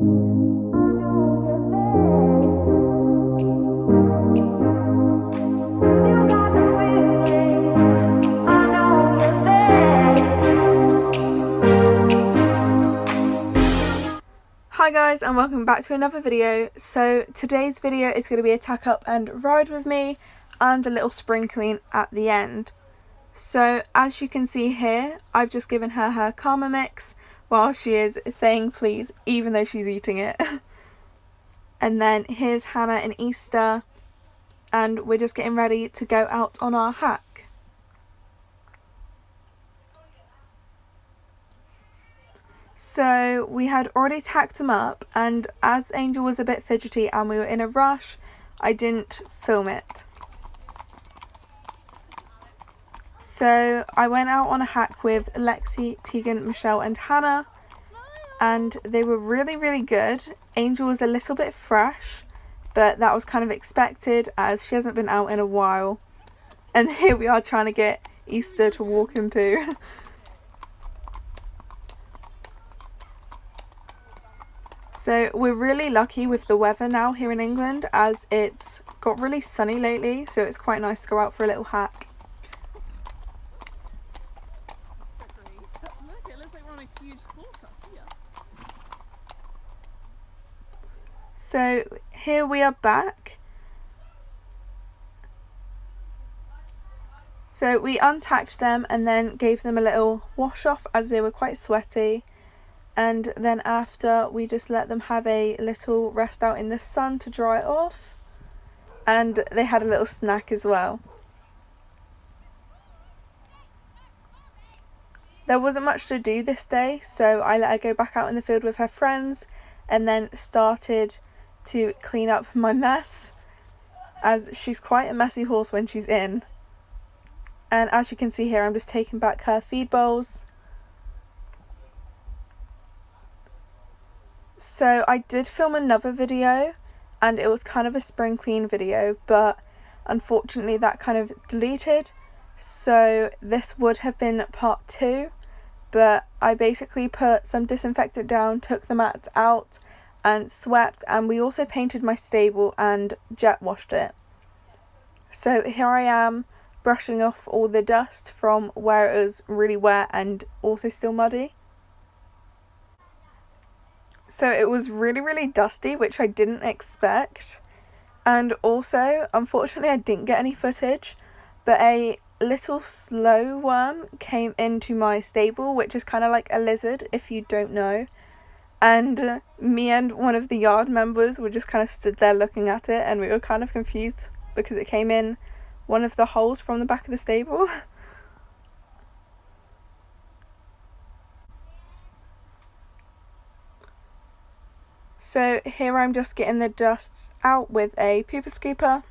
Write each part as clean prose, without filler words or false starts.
Hi guys, and welcome back to another video. So today's video is going to be a tack up and ride with me and a little spring clean at the end. So as you can see here, I've just given her her Karma mix while she is saying please, even though she's eating it. And then here's Hannah and Easter, and we're just getting ready to go out on our hack. So we had already tacked them up, and as Angel was a bit fidgety and we were in a rush, I didn't film it. So I went out on a hack with Lexi, Tegan, Michelle and Hannah, and they were really good. Angel was a little bit fresh, but that was kind of expected as she hasn't been out in a while. And here we are trying to get Easter to walk and poo. So we're really lucky with the weather now here in England, as it's got really sunny lately, so it's quite nice to go out for a little hack. Look, it looks like we're on a huge horse up here. So here we are back. So we untacked them and then gave them a little wash off as they were quite sweaty. And then after, we just let them have a little rest out in the sun to dry off. And they had a little snack as well. There wasn't much to do this day, so I let her go back out in the field with her friends and then started to clean up my mess, as she's quite a messy horse when she's in. And as you can see here, I'm just taking back her feed bowls. So I did film another video, and it was kind of a spring clean video, but unfortunately that kind of deleted, so this would have been part 2, but I basically put some disinfectant down, took the mats out and swept, and we also painted my stable and jet washed it. So here I am brushing off all the dust from where it was really wet and also still muddy. So it was really dusty, which I didn't expect. And also, unfortunately, I didn't get any footage, but a little slow worm came into my stable, which is kind of like a lizard, if you don't know. And me and one of the yard members were just kind of stood there looking at it, and we were kind of confused because it came in one of the holes from the back of the stable. So here I'm just getting the dust out with a pooper scooper,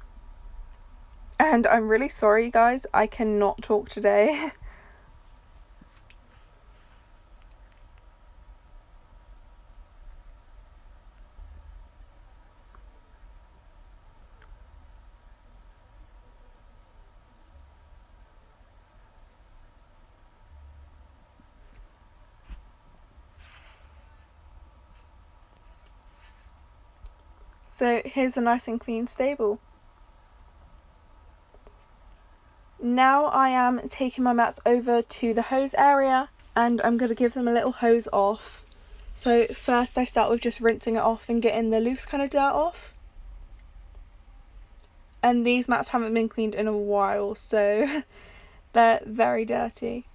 and I'm really sorry guys, I cannot talk today. So here's a nice and clean stable. Now I am taking my mats over to the hose area, and I'm going to give them a little hose off. So first I start with just rinsing it off and getting the loose kind of dirt off. And these mats haven't been cleaned in a while, so they're very dirty.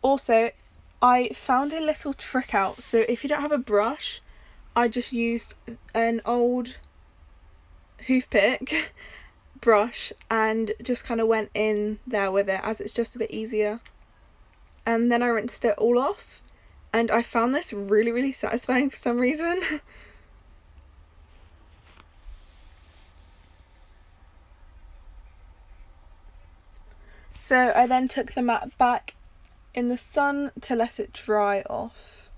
Also, I found a little trick out. So if you don't have a brush, I just used an old hoof pick brush and just kind of went in there with it, as it's just a bit easier. And then I rinsed it all off, and I found this really satisfying for some reason. So I then took the mat back in the sun to let it dry off.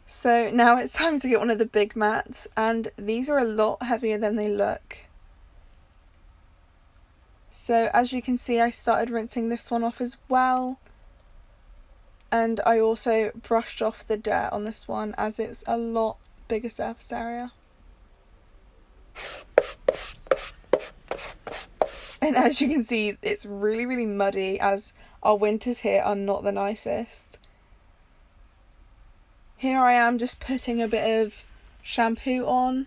So now it's time to get one of the big mats, and these are a lot heavier than they look. So as you can see, I started rinsing this one off as well. And I also brushed off the dirt on this one as it's a lot bigger surface area. And as you can see, it's really, really muddy as our winters here are not the nicest. Here I am just putting a bit of shampoo on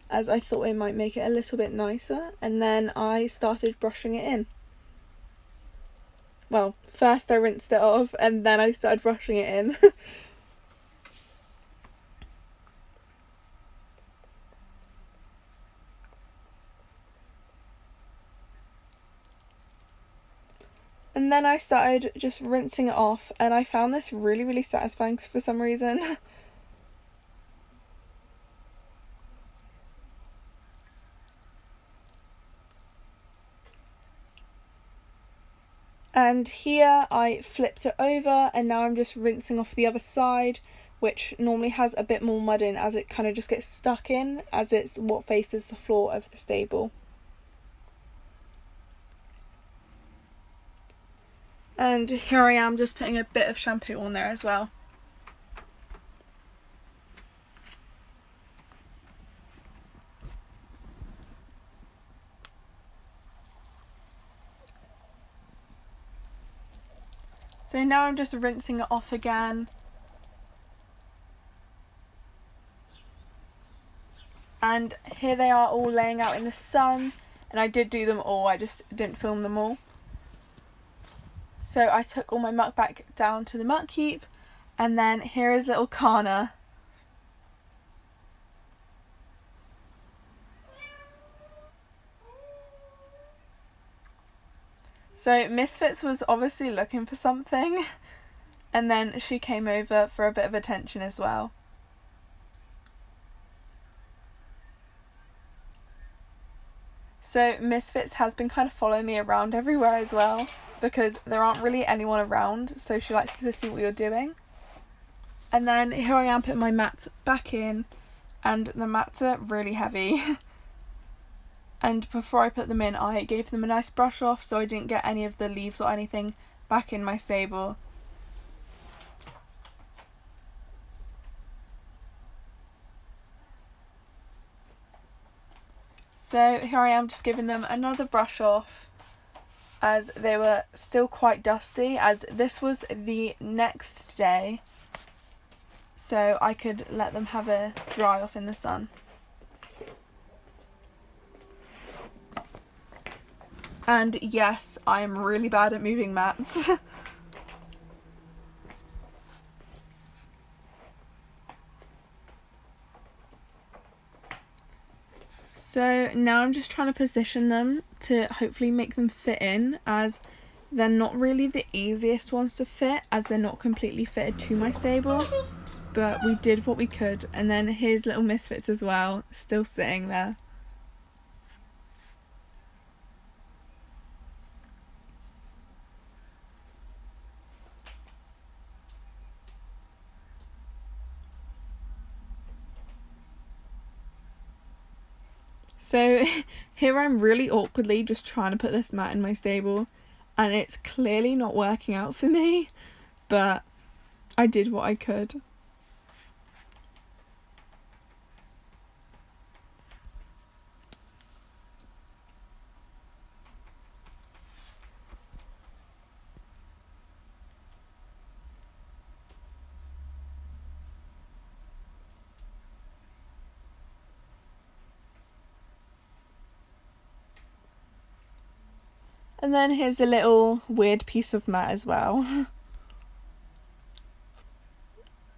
as I thought it might make it a little bit nicer, and then I started brushing it in. Well, first I rinsed it off and then I started brushing it in. And then I started just rinsing it off, and I found this really, really satisfying for some reason. And here I flipped it over, and now I'm just rinsing off the other side, which normally has a bit more mud in as it kind of just gets stuck in as it's what faces the floor of the stable. And here I am just putting a bit of shampoo on there as well. So now I'm just rinsing it off again. And here they are all laying out in the sun, and I did do them all, I just didn't film them all. So I took all my muck back down to the muck heap, and then here is little Kana. So Misfits was obviously looking for something, and then she came over for a bit of attention as well. So Misfits has been kind of following me around everywhere as well, because there aren't really anyone around, so she likes to see what you're doing. And then here I am putting my mats back in, and the mats are really heavy. And before I put them in, I gave them a nice brush off so I didn't get any of the leaves or anything back in my stable. So here I am just giving them another brush off as they were still quite dusty, as this was the next day, so I could let them have a dry off in the sun. And yes, I am really bad at moving mats. So now I'm just trying to position them to hopefully make them fit in, as they're not really the easiest ones to fit as they're not completely fitted to my stable. But we did what we could, and then here's little Misfits as well, still sitting there. So here I'm really awkwardly just trying to put this mat in my stable, and it's clearly not working out for me, but I did what I could. And then here's a little weird piece of mat as well.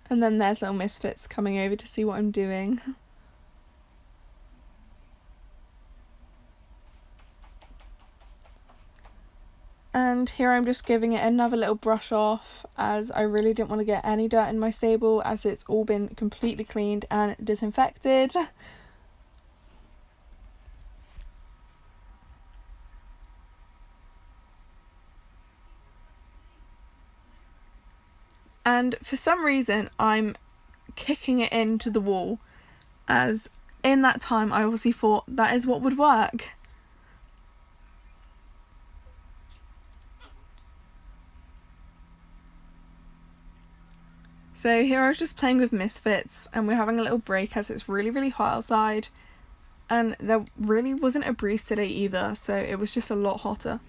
And then there's little Misfits coming over to see what I'm doing. And here I'm just giving it another little brush off, as I really didn't want to get any dirt in my stable as it's all been completely cleaned and disinfected. And for some reason I'm kicking it into the wall, as in that time I obviously thought that is what would work. So here I was just playing with Misfits and we're having a little break as it's really, really hot outside. And there really wasn't a breeze today either, so it was just a lot hotter.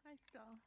Hi, Star.